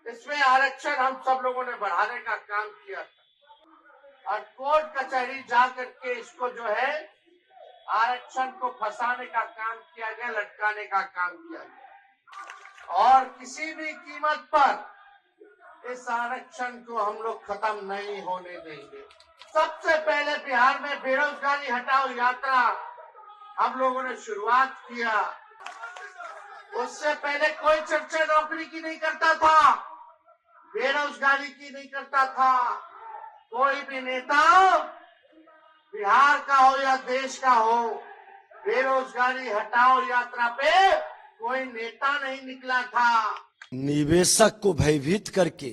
इसमें आरक्षण हम सब लोगों ने बढ़ाने का काम किया था और कोर्ट कचहरी जा करके इसको जो है आरक्षण को फंसाने का काम किया गया, लटकाने का काम किया गया और किसी भी कीमत पर इस आरक्षण को हम लोग खत्म नहीं होने देंगे। सबसे पहले बिहार में बेरोजगारी हटाओ यात्रा हम लोगों ने शुरुआत किया। उससे पहले कोई चर्चा नौकरी की नहीं करता था, बेरोजगारी की नहीं करता था। कोई भी नेता बिहार का हो या देश का हो, बेरोजगारी हटाओ यात्रा पे कोई नेता नहीं निकला था। निवेशक को भयभीत करके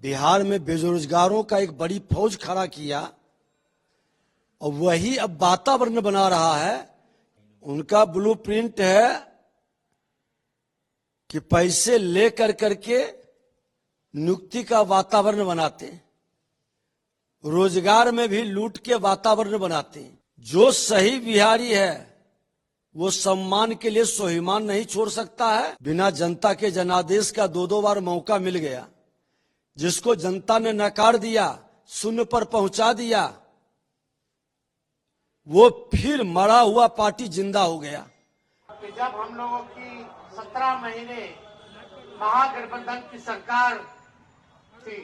बिहार में बेरोजगारों का एक बड़ी फौज खड़ा किया और वही अब वातावरण बना रहा है। उनका ब्लूप्रिंट है कि पैसे लेकर करके नियुक्ति का वातावरण बनाते हैं, रोजगार में भी लूट के वातावरण बनाते हैं। जो सही बिहारी है वो सम्मान के लिए स्वाभिमान नहीं छोड़ सकता है। बिना जनता के जनादेश का दो बार मौका मिल गया, जिसको जनता ने नकार दिया, शून्य पर पहुंचा दिया, वो फिर मरा हुआ पार्टी जिंदा हो गया। जब हम लोगों की 17 महीने महागठबंधन की सरकार थी,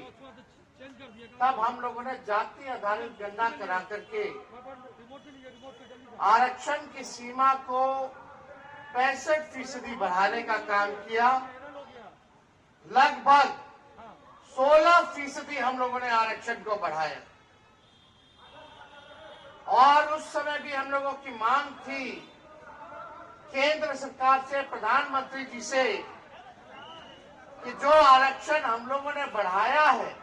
तब हम लोगों ने जाति आधारित गणना करा करके आरक्षण की सीमा को 65% बढ़ाने का काम किया। लगभग 16% हम लोगों ने आरक्षण को बढ़ाया और उस समय भी हम लोगों की मांग थी केंद्र सरकार से, प्रधानमंत्री जी से, कि जो आरक्षण हम लोगों ने बढ़ाया है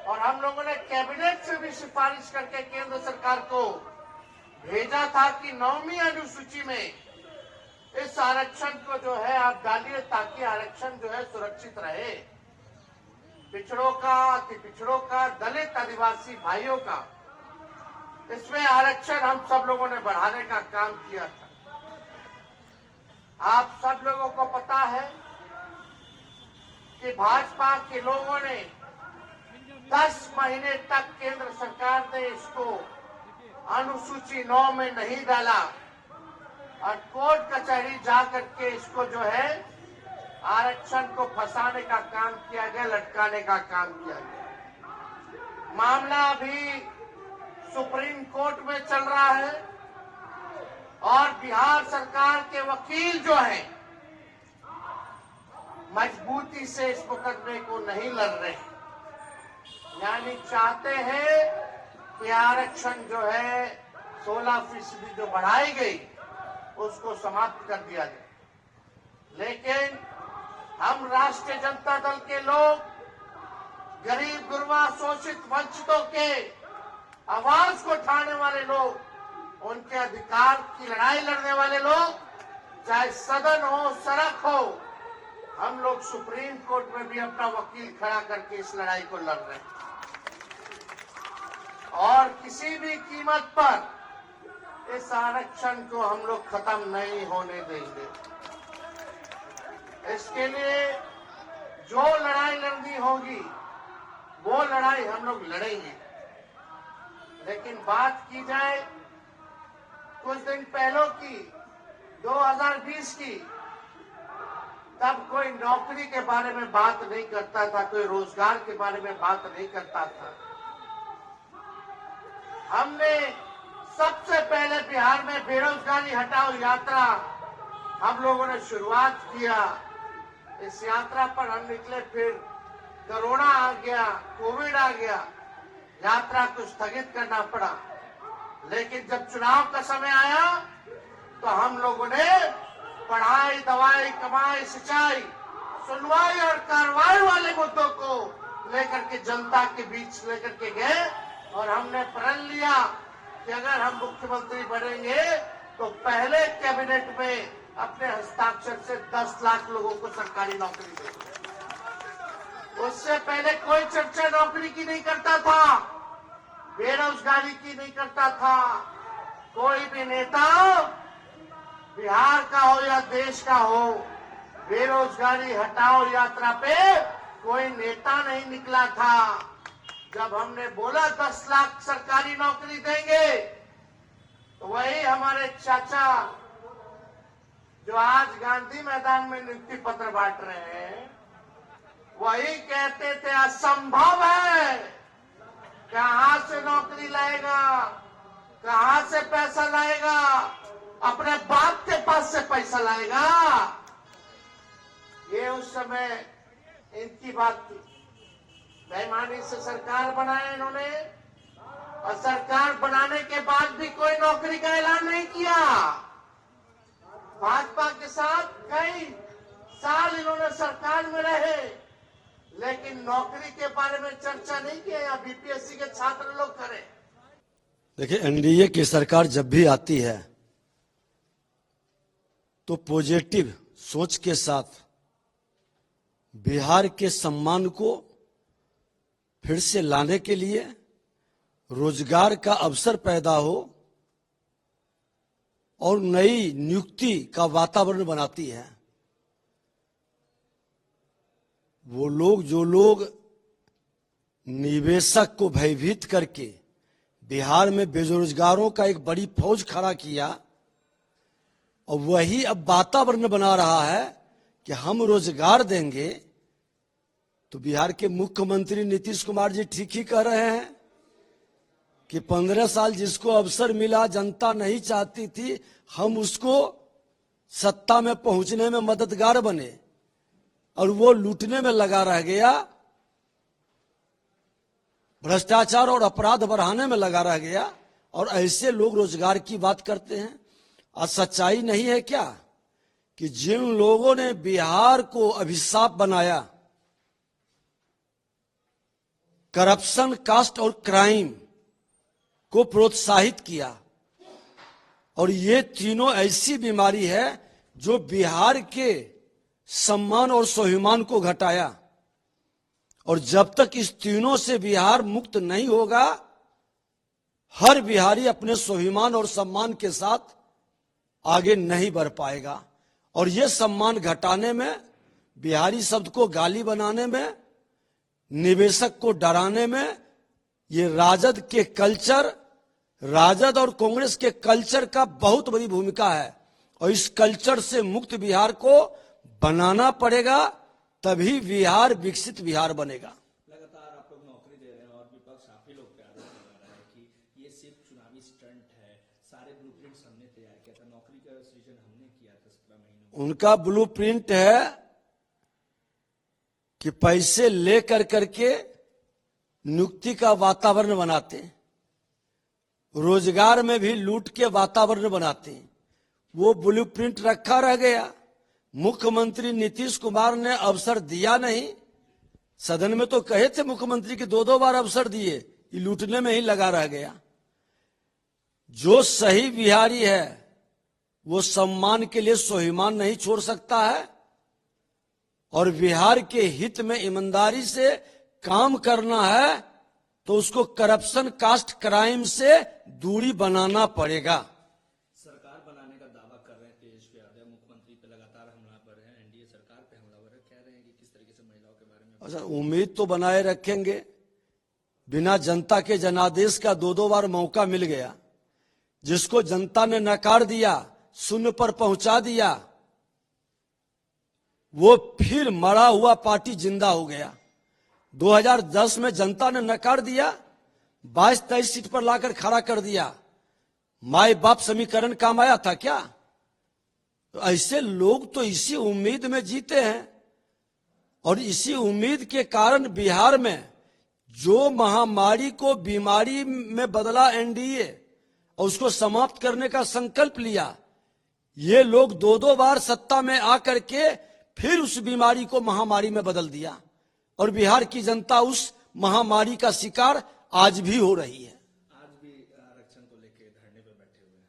और हम लोगों ने कैबिनेट से भी सिफारिश करके केंद्र सरकार को भेजा था कि 9वीं अनुसूची में इस आरक्षण को जो है आप डालिए ताकि आरक्षण जो है सुरक्षित रहे। पिछड़ों का, अति पिछड़ों का, दलित आदिवासी भाइयों का, इसमें आरक्षण हम सब लोगों ने बढ़ाने का काम किया था। आप सब लोगों को पता है कि भाजपा के लोगों ने 10 महीने तक केंद्र सरकार ने इसको अनुसूची 9 में नहीं डाला और कोर्ट कचहरी जा करके इसको जो है आरक्षण को फंसाने का काम किया गया, लटकाने का काम किया गया। मामला अभी सुप्रीम कोर्ट में चल रहा है और बिहार सरकार के वकील जो हैं मजबूती से इस मुकदमे को नहीं लड़ रहे, यानी चाहते हैं कि आरक्षण जो है 16% जो बढ़ाई गई उसको समाप्त कर दिया जाए। लेकिन हम राष्ट्रीय जनता दल के लोग, गरीब गुरबा शोषित वंचितों के आवाज को उठाने वाले लोग, उनके अधिकार की लड़ाई लड़ने वाले लोग, चाहे सदन हो, सड़क हो, हम लोग सुप्रीम कोर्ट में भी अपना वकील खड़ा करके इस लड़ाई को लड़ रहे हैं और किसी भी कीमत पर इस आरक्षण को हम लोग खत्म नहीं होने देंगे। इसके लिए जो लड़ाई लड़नी होगी वो लड़ाई हम लोग लड़ेंगे। लेकिन बात की जाए कुछ दिन पहले की, 2020 की, तब कोई नौकरी के बारे में बात नहीं करता था, कोई रोजगार के बारे में बात नहीं करता था। हमने सबसे पहले बिहार में बेरोजगारी हटाओ यात्रा हम लोगों ने शुरुआत किया। इस यात्रा पर हम निकले, फिर कोरोना आ गया, कोविड आ गया, यात्रा को स्थगित करना पड़ा। लेकिन जब चुनाव का समय आया तो हम लोगों ने पढ़ाई, दवाई, कमाई, सिंचाई, सुनवाई और कार्रवाई वाले मुद्दों को लेकर के जनता के बीच लेकर के गए और हमने प्रण लिया कि अगर हम मुख्यमंत्री बनेंगे तो पहले कैबिनेट में अपने हस्ताक्षर से 10 लाख लोगों को सरकारी नौकरी देंगे। उससे पहले कोई चर्चा नौकरी की नहीं करता था, बेरोजगारी की नहीं करता था। कोई भी नेता बिहार का हो या देश का हो, बेरोजगारी हटाओ यात्रा पे कोई नेता नहीं निकला था। जब हमने बोला 10 लाख सरकारी नौकरी देंगे, तो वही हमारे चाचा जो आज गांधी मैदान में नियुक्ति पत्र बांट रहे हैं, वही कहते थे असंभव है, कहां से नौकरी लाएगा, कहां से पैसा लाएगा, अपने बाप के पास से पैसा लाएगा। ये उस समय इनकी बात थी। बेईमानी से सरकार बनाए इन्होंने, और सरकार बनाने के बाद भी कोई नौकरी का ऐलान नहीं किया। भाजपा के साथ कई साल इन्होंने सरकार में रहे, लेकिन नौकरी के बारे में चर्चा नहीं की। या बीपीएससी के छात्र लोग करें। देखिए, एनडीए की सरकार जब भी आती है तो पॉजिटिव सोच के साथ बिहार के सम्मान को फिर से लाने के लिए, रोजगार का अवसर पैदा हो और नई नियुक्ति का वातावरण बनाती है। वो लोग जो लोग निवेशक को भयभीत करके बिहार में बेरोजगारों का एक बड़ी फौज खड़ा किया, और वही अब वातावरण बना रहा है कि हम रोजगार देंगे, तो बिहार के मुख्यमंत्री नीतीश कुमार जी ठीक ही कह रहे हैं कि 15 साल जिसको अवसर मिला, जनता नहीं चाहती थी, हम उसको सत्ता में पहुंचने में मददगार बने, और वो लूटने में लगा रह गया, भ्रष्टाचार और अपराध बढ़ाने में लगा रह गया। और ऐसे लोग रोजगार की बात करते हैं। और सच्चाई नहीं है क्या कि जिन लोगों ने बिहार को अभिशाप बनाया, करप्शन, कास्ट और क्राइम को प्रोत्साहित किया, और ये तीनों ऐसी बीमारी है जो बिहार के सम्मान और स्वाभिमान को घटाया, और जब तक इस तीनों से बिहार मुक्त नहीं होगा, हर बिहारी अपने स्वाभिमान और सम्मान के साथ आगे नहीं बढ़ पाएगा। और ये सम्मान घटाने में, बिहारी शब्द को गाली बनाने में, निवेशक को डराने में, ये राजद के कल्चर, राजद और कांग्रेस के कल्चर का बहुत बड़ी भूमिका है। और इस कल्चर से मुक्त बिहार को बनाना पड़ेगा, तभी बिहार विकसित बिहार बनेगा। लगातार आप लोग नौकरी दे रहे हैं और विपक्ष काफी लोग पे आरोप लगा रहा है कि ये सिर्फ चुनावी स्टंट है, सारे ब्लूप्रिंट्स हमने तैयार किया था, नौकरी का सृजन हमने किया था 17 महीनों। उनका ब्लूप्रिंट है कि पैसे लेकर करके नियुक्ति का वातावरण बनाते, रोजगार में भी लूट के वातावरण बनाते। वो ब्लूप्रिंट रखा रह गया। मुख्यमंत्री नीतीश कुमार ने अवसर दिया नहीं। सदन में तो कहे थे मुख्यमंत्री की 2-2 बार अवसर दिए, ये लूटने में ही लगा रह गया। जो सही बिहारी है वो सम्मान के लिए स्वाभिमान नहीं छोड़ सकता है, और बिहार के हित में ईमानदारी से काम करना है तो उसको करप्शन, कास्ट, क्राइम से दूरी बनाना पड़ेगा। सरकार बनाने का दावा कर रहे हैं तेजस्वी यादव, मुख्यमंत्री पे लगातार हमलावर हैं, एनडीए सरकार पे हमलावर है, कह रहे हैं कि किस तरीके से महिलाओं के बारे में। अच्छा, उम्मीद तो बनाए रखेंगे। बिना जनता के जनादेश का 2-2 बार मौका मिल गया। जिसको जनता ने नकार दिया, शून्य पर पहुंचा दिया, वो फिर मरा हुआ पार्टी जिंदा हो गया। 2010 में जनता ने नकार दिया, 22-23 सीट पर लाकर खड़ा कर दिया। माई बाप समीकरण काम आया था क्या? तो ऐसे लोग तो इसी उम्मीद में जीते हैं, और इसी उम्मीद के कारण बिहार में जो महामारी को बीमारी में बदला एनडीए और उसको समाप्त करने का संकल्प लिया, ये लोग 2-2 बार सत्ता में आकर के फिर उस बीमारी को महामारी में बदल दिया, और बिहार की जनता उस महामारी का शिकार आज भी हो रही है। आज भी आरक्षण को लेकर धरने पे बैठे हुए हैं।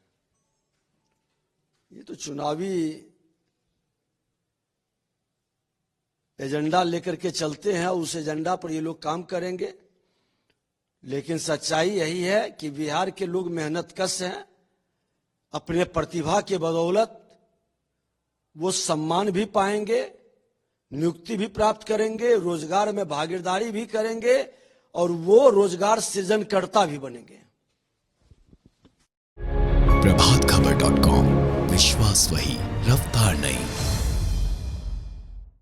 ये तो चुनावी एजेंडा लेकर के चलते हैं, उस एजेंडा पर ये लोग काम करेंगे। लेकिन सच्चाई यही है कि बिहार के लोग मेहनत कश हैं। अपने प्रतिभा के बदौलत वो सम्मान भी पाएंगे, नियुक्ति भी प्राप्त करेंगे, रोजगार में भागीदारी भी करेंगे और वो रोजगार सृजनकर्ता भी बनेंगे। प्रभातखबर.com, विश्वास वही, रफ्तार नहीं।